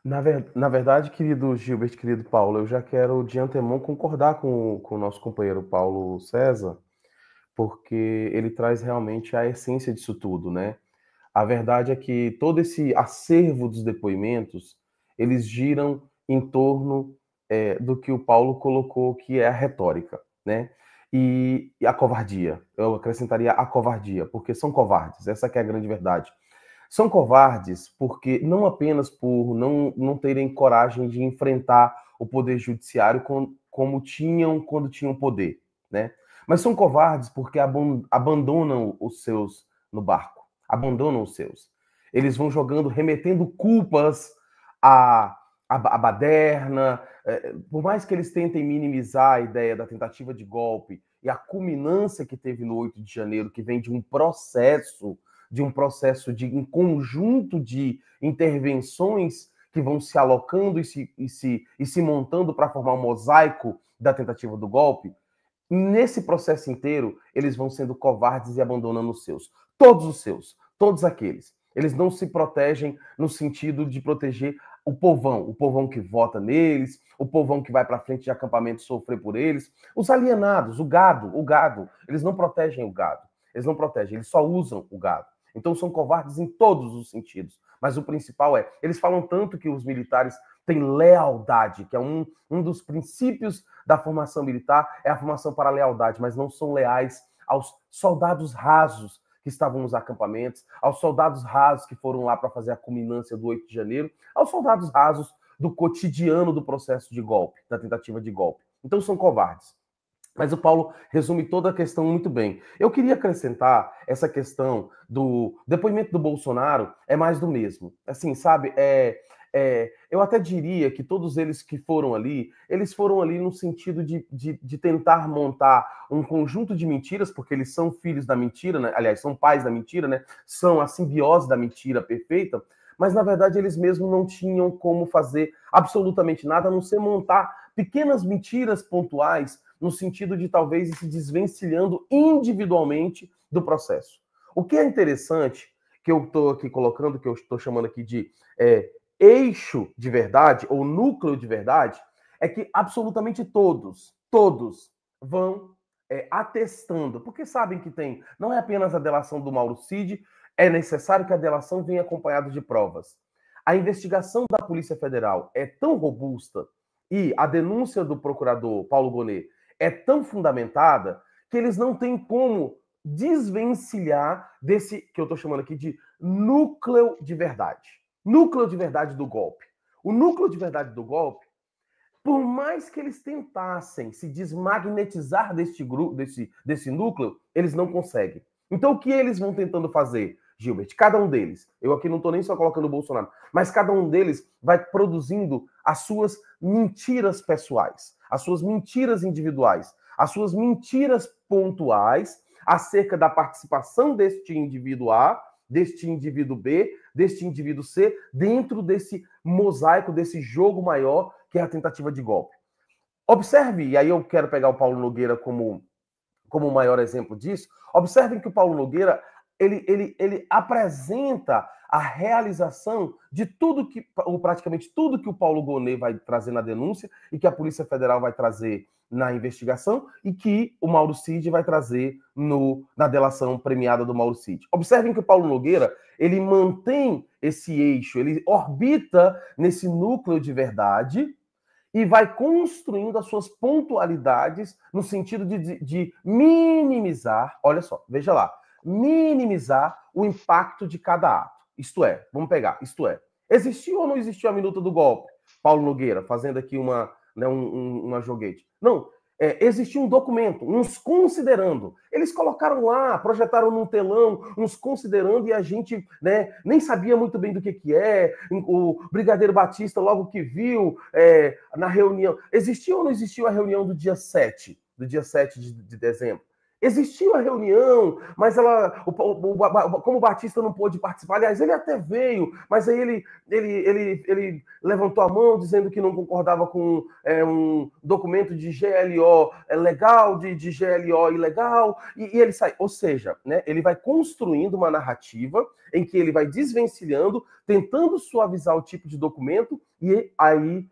Na verdade, querido Gilbert, querido Paulo, eu já quero de antemão concordar com o nosso companheiro Paulo César, porque ele traz realmente a essência disso tudo, né? A verdade é que todo esse acervo dos depoimentos, eles giram em torno do que o Paulo colocou, que é a retórica, né? E a covardia. Eu acrescentaria a covardia, porque são covardes, essa que é a grande verdade. São covardes porque não apenas por não terem coragem de enfrentar o poder judiciário como tinham quando tinham poder, né? Mas são covardes porque abandonam os seus no barco, abandonam os seus. Eles vão jogando, remetendo culpas à, à baderna, por mais que eles tentem minimizar a ideia da tentativa de golpe e a culminância que teve no 8 de janeiro, que vem de um processo de um conjunto de intervenções que vão se alocando e se montando para formar um mosaico da tentativa do golpe, nesse processo inteiro, eles vão sendo covardes e abandonando os seus, todos aqueles. Eles não se protegem no sentido de proteger o povão que vota neles, o povão que vai para frente de acampamento sofrer por eles, os alienados, o gado. Eles não protegem o gado, eles não protegem, eles só usam o gado. Então são covardes em todos os sentidos. Mas o principal é, eles falam tanto que os militares têm lealdade, que é um dos princípios da formação militar, é a formação para a lealdade, mas não são leais aos soldados rasos que estavam nos acampamentos, aos soldados rasos que foram lá para fazer a culminância do 8 de janeiro, aos soldados rasos do cotidiano do processo de golpe, da tentativa de golpe. Então são covardes. Mas o Paulo resume toda a questão muito bem. Eu queria acrescentar essa questão do depoimento do Bolsonaro é mais do mesmo. Assim, sabe, eu até diria que todos eles que foram ali, eles foram ali no sentido de tentar montar um conjunto de mentiras, porque eles são filhos da mentira, né? Aliás, são pais da mentira, né? São a simbiose da mentira perfeita, mas na verdade eles mesmos não tinham como fazer absolutamente nada, a não ser montar pequenas mentiras pontuais no sentido de talvez ir se desvencilhando individualmente do processo. O que é interessante, que eu estou aqui colocando, que eu estou chamando aqui de eixo de verdade, ou núcleo de verdade, é que absolutamente todos vão atestando, porque sabem que tem, não é apenas a delação do Mauro Cid, é necessário que a delação venha acompanhada de provas. A investigação da Polícia Federal é tão robusta e a denúncia do procurador Paulo Gonet é tão fundamentada que eles não têm como desvencilhar desse que eu estou chamando aqui de núcleo de verdade. Núcleo de verdade do golpe. O núcleo de verdade do golpe, por mais que eles tentassem se desmagnetizar desse núcleo, eles não conseguem. Então, o que eles vão tentando fazer, Gilbert? Cada um deles, eu aqui não estou nem só colocando o Bolsonaro, mas cada um deles vai produzindo as suas mentiras pessoais, as suas mentiras individuais, as suas mentiras pontuais acerca da participação deste indivíduo A, deste indivíduo B, deste indivíduo C, dentro desse mosaico, desse jogo maior que é a tentativa de golpe. Observe, e aí eu quero pegar o Paulo Nogueira como o maior exemplo disso, observem que o Paulo Nogueira ele apresenta a realização de tudo que, ou praticamente tudo que o Paulo Gonet vai trazer na denúncia e que a Polícia Federal vai trazer na investigação e que o Mauro Cid vai trazer na delação premiada do Mauro Cid. Observem que o Paulo Nogueira, ele mantém esse eixo, ele orbita nesse núcleo de verdade e vai construindo as suas pontualidades no sentido de minimizar, olha só, veja lá, minimizar o impacto de cada ato. Isto é, vamos pegar, isto é, existiu ou não existiu a minuta do golpe? Paulo Nogueira, fazendo aqui uma joguete. Não, existiu um documento, uns considerando. Eles colocaram lá, projetaram num telão, uns considerando, e a gente nem sabia muito bem do que é. O Brigadeiro Batista, logo que viu na reunião. Existiu ou não existiu a reunião do dia 7 de dezembro? Existiu a reunião, mas como o Batista não pôde participar, aliás, ele até veio, mas aí ele levantou a mão dizendo que não concordava com um documento de GLO legal, de GLO ilegal, e ele sai. Ou seja, né, ele vai construindo uma narrativa em que ele vai desvencilhando, tentando suavizar o tipo de documento, e aí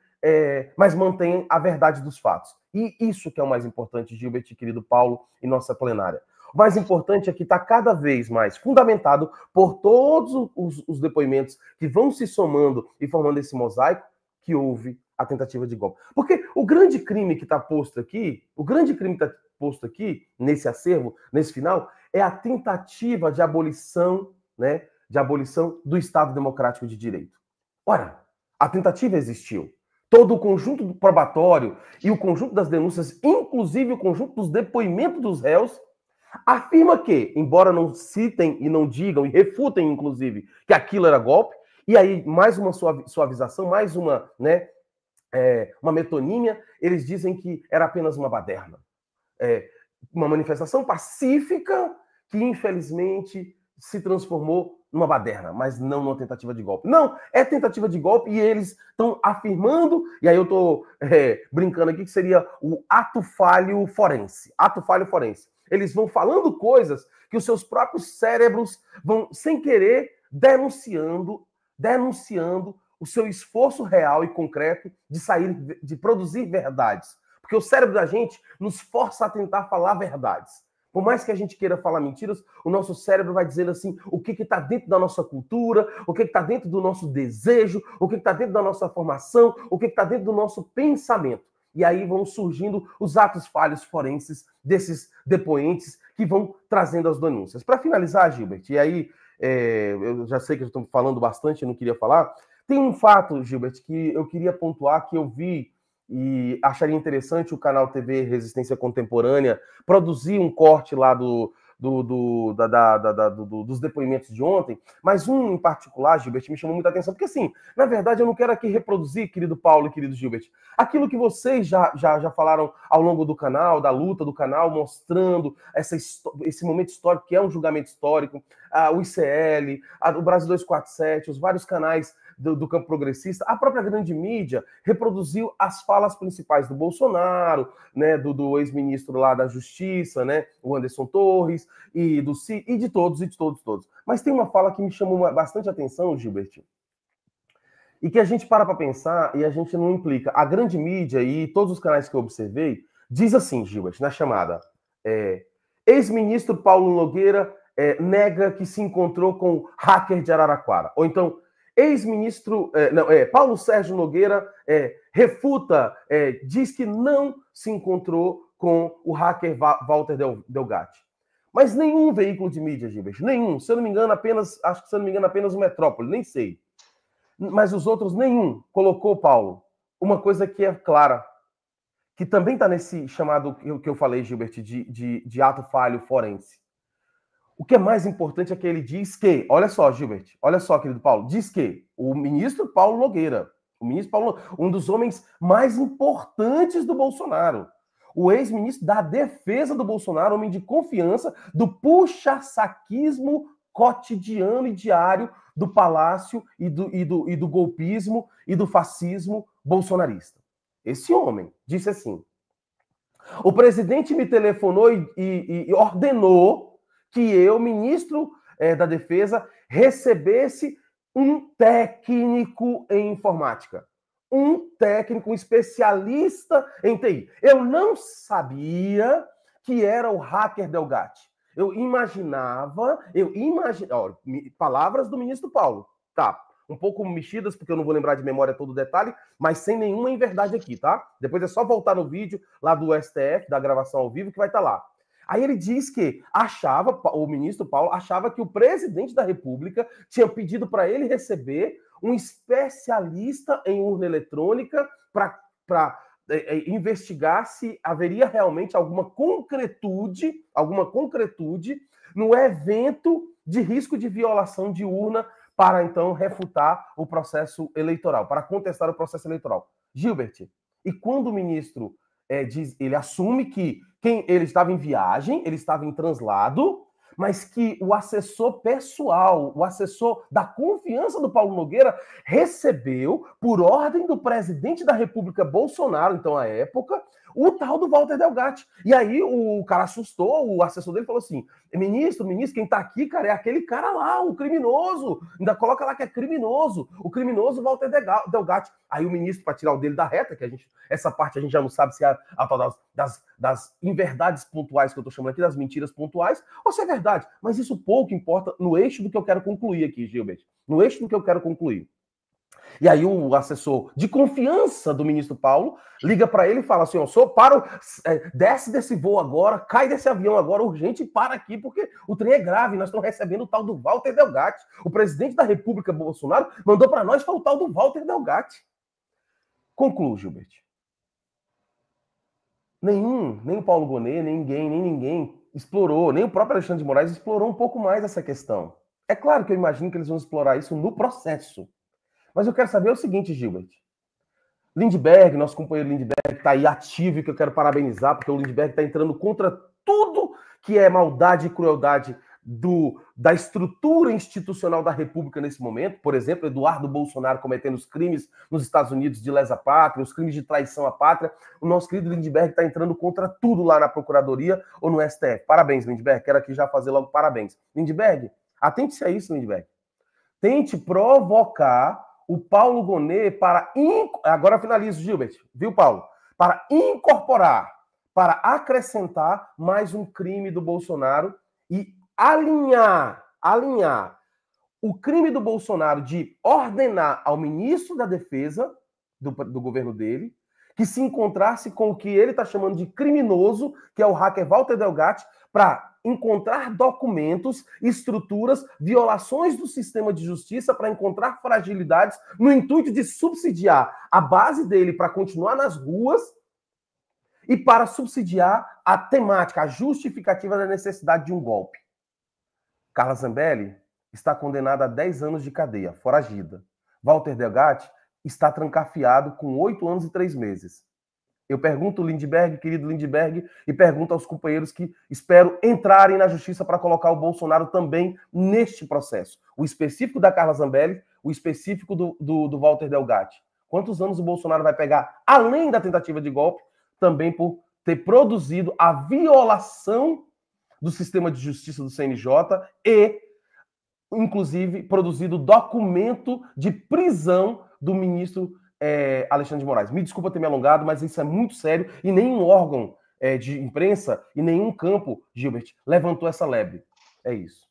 mas mantém a verdade dos fatos. E isso que é o mais importante, Gilbert, querido Paulo, em nossa plenária. O mais importante é que está cada vez mais fundamentado por todos os depoimentos que vão se somando e formando esse mosaico, que houve a tentativa de golpe. Porque o grande crime que está posto aqui, nesse acervo, nesse final, é a tentativa de abolição, né, do Estado Democrático de Direito. Ora, a tentativa existiu. Todo o conjunto do probatório e o conjunto das denúncias, inclusive o conjunto dos depoimentos dos réus, afirma que, embora não citem e não digam e refutem, inclusive, que aquilo era golpe, e aí mais uma suavização, mais uma, né, uma metonímia, eles dizem que era apenas uma baderna. Uma manifestação pacífica que, infelizmente, se transformou numa baderna, mas não numa tentativa de golpe. Não, é tentativa de golpe e eles estão afirmando, e aí eu estou brincando aqui, que seria o ato falho forense. Ato falho forense. Eles vão falando coisas que os seus próprios cérebros vão, sem querer, denunciando o seu esforço real e concreto de produzir verdades. Porque o cérebro da gente nos força a tentar falar verdades. Por mais que a gente queira falar mentiras, o nosso cérebro vai dizendo assim o que está dentro da nossa cultura, o que está dentro do nosso desejo, o que está dentro da nossa formação, o que está dentro do nosso pensamento. E aí vão surgindo os atos falhos forenses desses depoentes que vão trazendo as denúncias. Para finalizar, Gilbert, e aí eu já sei que eu estou falando bastante, eu não queria falar, tem um fato, Gilbert, que eu queria pontuar, que eu vi e acharia interessante o canal TV Resistência Contemporânea produzir um corte lá dos depoimentos de ontem, mas um em particular, Gilbert, me chamou muita atenção, porque assim, na verdade eu não quero aqui reproduzir, querido Paulo e querido Gilbert, aquilo que vocês já falaram ao longo do canal, da luta do canal, mostrando esse momento histórico, que é um julgamento histórico, o ICL, o Brasil 247, os vários canais do campo progressista, a própria grande mídia reproduziu as falas principais do Bolsonaro, né, do ex-ministro lá da Justiça, né, o Anderson Torres, e de todos. Mas tem uma fala que me chamou bastante atenção, Gilbert, e que a gente para pensar e a gente não implica. A grande mídia e todos os canais que eu observei, diz assim, Gilbert, na chamada, ex-ministro Paulo Nogueira nega que se encontrou com hacker de Araraquara. Ou então, ex-ministro Paulo Sérgio Nogueira refuta, diz que não se encontrou com o hacker Walter Delgatti. Mas nenhum veículo de mídia, Gilbert, nenhum, se eu não me engano, apenas o Metrópole, nem sei. Mas os outros, nenhum, colocou, Paulo, uma coisa que é clara, que também está nesse chamado que eu falei, Gilbert, de ato falho forense. O que é mais importante é que ele diz que, olha só, Gilbert, olha só, querido Paulo, diz que o ministro Paulo Nogueira, um dos homens mais importantes do Bolsonaro, o ex-ministro da defesa do Bolsonaro, homem de confiança do puxa-saquismo cotidiano e diário do palácio e do golpismo e do fascismo bolsonarista. Esse homem disse assim: o presidente me telefonou e ordenou que eu, ministro da Defesa, recebesse um técnico em informática. Um técnico, um especialista em TI. Eu não sabia que era o hacker Delgatti. Eu imaginava, palavras do ministro Paulo, tá? Um pouco mexidas, porque eu não vou lembrar de memória todo o detalhe, mas sem nenhuma inverdade aqui, tá? Depois é só voltar no vídeo lá do STF, da gravação ao vivo, que vai estar lá. Aí ele diz que o ministro Paulo achava que o presidente da República tinha pedido para ele receber um especialista em urna eletrônica para investigar se haveria realmente alguma concretude no evento de risco de violação de urna para, então, refutar o processo eleitoral, para contestar o processo eleitoral. Gilbert, e quando o ministro ele assume que Ele estava em viagem, ele estava em translado, mas que o assessor pessoal, o assessor da confiança do Paulo Nogueira, recebeu, por ordem do presidente da República Bolsonaro, então à época, o tal do Walter Delgatti. E aí o cara assustou, o assessor dele falou assim: ministro, quem tá aqui, cara, é aquele cara lá, o criminoso. Ainda coloca lá que é criminoso. O criminoso Walter Delgatti. Aí o ministro, para tirar o dele da reta, que essa parte a gente já não sabe se é a tal das inverdades pontuais que eu tô chamando aqui, das mentiras pontuais, ou se é verdade. Mas isso pouco importa no eixo do que eu quero concluir aqui, Gilbert. No eixo do que eu quero concluir. E aí o assessor de confiança do ministro Paulo liga para ele e fala assim: desce desse voo agora, cai desse avião agora, urgente, e para aqui, porque o trem é grave, nós estamos recebendo o tal do Walter Delgatti. O presidente da República, Bolsonaro, mandou para nós o tal do Walter Delgatti. Concluo, Gilbert. Nem o Paulo Gonet, nem ninguém explorou, nem o próprio Alexandre de Moraes explorou um pouco mais essa questão. É claro que eu imagino que eles vão explorar isso no processo. Mas eu quero saber o seguinte, Gilbert. Lindbergh, nosso companheiro Lindbergh, está aí ativo e que eu quero parabenizar, porque o Lindbergh está entrando contra tudo que é maldade e crueldade da estrutura institucional da República nesse momento. Por exemplo, Eduardo Bolsonaro cometendo os crimes nos Estados Unidos de lesa pátria, os crimes de traição à pátria. O nosso querido Lindbergh está entrando contra tudo lá na Procuradoria ou no STF. Parabéns, Lindbergh. Quero aqui já fazer logo parabéns. Lindbergh, atente-se a isso, Lindbergh. Tente provocar o Paulo Gonet para... Agora finalizo, Gilbert. Viu, Paulo? Para incorporar, para acrescentar mais um crime do Bolsonaro e alinhar o crime do Bolsonaro de ordenar ao ministro da Defesa do governo dele que se encontrasse com o que ele está chamando de criminoso, que é o hacker Walter Delgatti, para encontrar documentos, estruturas, violações do sistema de justiça para encontrar fragilidades no intuito de subsidiar a base dele para continuar nas ruas e para subsidiar a temática, a justificativa da necessidade de um golpe. Carla Zambelli está condenada a 10 anos de cadeia, foragida. Walter Delgatti está trancafiado com 8 anos e 3 meses. Eu pergunto, Lindbergh, querido Lindbergh, e pergunto aos companheiros que espero entrarem na justiça para colocar o Bolsonaro também neste processo. O específico da Carla Zambelli, o específico do Walter Delgatti. Quantos anos o Bolsonaro vai pegar, além da tentativa de golpe, também por ter produzido a violação do sistema de justiça do CNJ e, inclusive, produzido documento de prisão do ministro Alexandre de Moraes. Me desculpa ter me alongado, mas isso é muito sério e nenhum órgão de imprensa e nenhum campo, Gilbert, levantou essa lebre. É isso.